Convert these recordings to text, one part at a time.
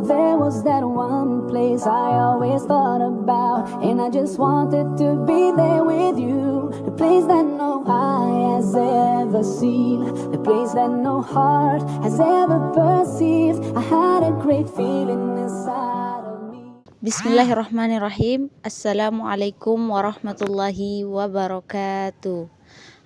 there was that one place I always thought about, and I just wanted to be there with you. The place that no eye has ever seen, the place that no heart has ever perceived. I had a great feeling inside of me. Bismillahirrahmanirrahim. Assalamualaikum warahmatullahi wabarakatuh.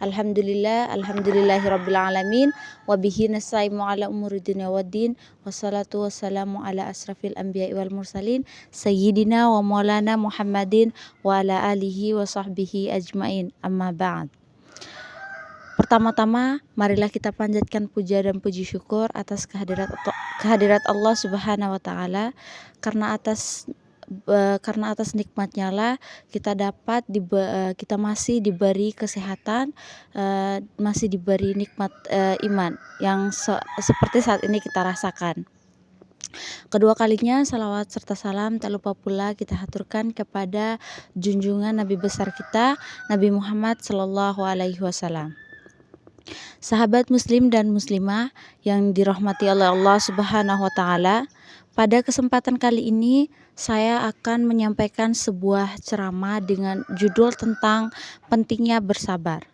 Alhamdulillahirabbil alamin wa bihi nasta'inu ala umuri dunya waddin wassalatu wassalamu ala asrafil anbiya'i wal mursalin sayyidina wa maulana Muhammadin wa ala alihi wa sahbihi ajmain. Amma ba'd. Pertama-tama, marilah kita panjatkan puja dan puji syukur atas kehadirat Allah Subhanahu wa taala, karena atas nikmatnya lah kita kita masih diberi kesehatan, masih diberi nikmat iman yang seperti saat ini kita rasakan. Kedua kalinya salawat serta salam tak lupa pula kita haturkan kepada junjungan Nabi besar kita, Nabi Muhammad Sallallahu Alaihi Wasallam. Sahabat muslim dan muslimah yang dirahmati oleh Allah Subhanahu wa taala, pada kesempatan kali ini saya akan menyampaikan sebuah ceramah dengan judul tentang pentingnya bersabar.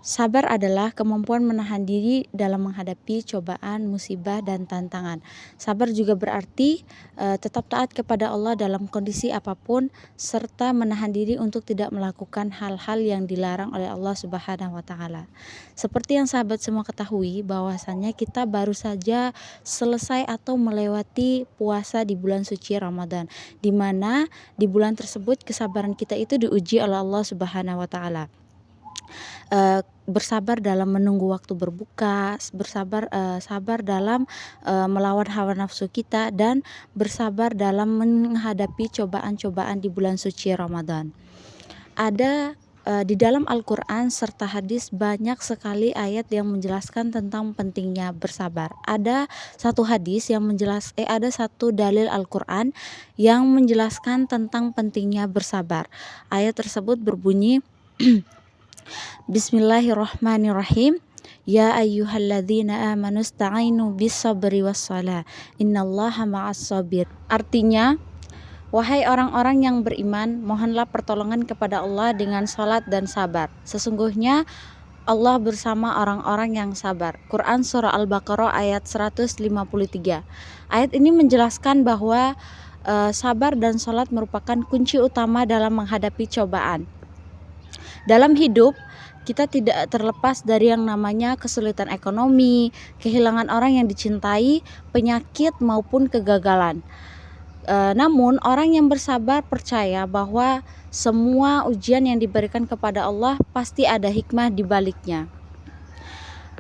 Sabar adalah kemampuan menahan diri dalam menghadapi cobaan, musibah, dan tantangan. Sabar juga berarti tetap taat kepada Allah dalam kondisi apapun, serta menahan diri untuk tidak melakukan hal-hal yang dilarang oleh Allah Subhanahu wa taala. Seperti yang sahabat semua ketahui, bahwasannya kita baru saja selesai atau melewati puasa di bulan suci Ramadan, di mana di bulan tersebut kesabaran kita itu diuji oleh Allah Subhanahu wa taala. Bersabar dalam menunggu waktu berbuka, sabar dalam melawan hawa nafsu kita, dan bersabar dalam menghadapi cobaan-cobaan di bulan suci Ramadan. Ada di dalam Al-Quran serta hadis banyak sekali ayat yang menjelaskan tentang pentingnya bersabar. Ada satu dalil Al-Quran yang menjelaskan tentang pentingnya bersabar. Ayat tersebut berbunyi Bismillahirrahmanirrahim. Ya ayyuhalladzina amanu ista'inu bis-sabri was-shalah. Innallaha ma'as-sabir. Artinya, wahai orang-orang yang beriman, mohonlah pertolongan kepada Allah dengan salat dan sabar. Sesungguhnya Allah bersama orang-orang yang sabar. Quran Surah Al-Baqarah ayat 153. Ayat ini menjelaskan bahwa sabar dan salat merupakan kunci utama dalam menghadapi cobaan. Dalam hidup, kita tidak terlepas dari yang namanya kesulitan ekonomi, kehilangan orang yang dicintai, penyakit maupun kegagalan. Namun orang yang bersabar percaya bahwa semua ujian yang diberikan kepada Allah pasti ada hikmah di baliknya.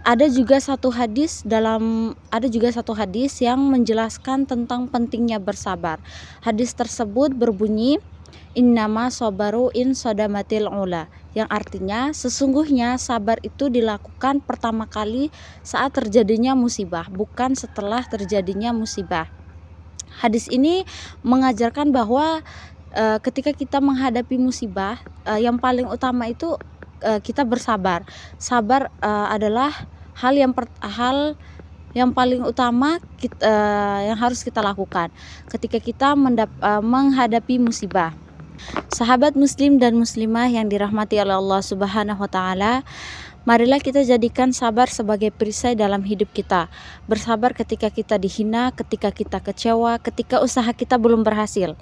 Ada juga satu hadis yang menjelaskan tentang pentingnya bersabar. Hadis tersebut berbunyi, Innama sabaru in sodamatil ula, yang artinya sesungguhnya sabar itu dilakukan pertama kali saat terjadinya musibah, bukan setelah terjadinya musibah. Hadis ini mengajarkan bahwa ketika kita menghadapi musibah, yang paling utama itu kita bersabar. Sabar adalah hal yang paling utama yang harus kita lakukan ketika kita menghadapi musibah. Sahabat muslim dan muslimah yang dirahmati oleh Allah Subhanahu wa taala, marilah kita jadikan sabar sebagai perisai dalam hidup kita. Bersabar ketika kita dihina, ketika kita kecewa, ketika usaha kita belum berhasil.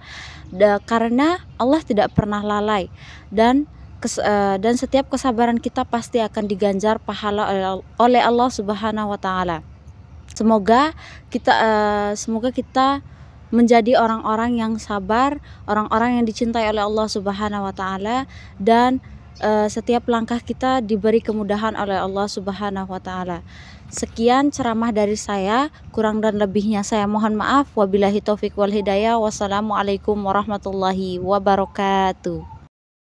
Karena Allah tidak pernah lalai, dan setiap kesabaran kita pasti akan diganjar pahala oleh Allah Subhanahu wa taala. Semoga kita menjadi orang-orang yang sabar, orang-orang yang dicintai oleh Allah Subhanahu wa taala, dan setiap langkah kita diberi kemudahan oleh Allah Subhanahu wa taala. Sekian ceramah dari saya, kurang dan lebihnya saya mohon maaf. Wabillahi taufik wal hidayah. Wassalamualaikum warahmatullahi wabarakatuh.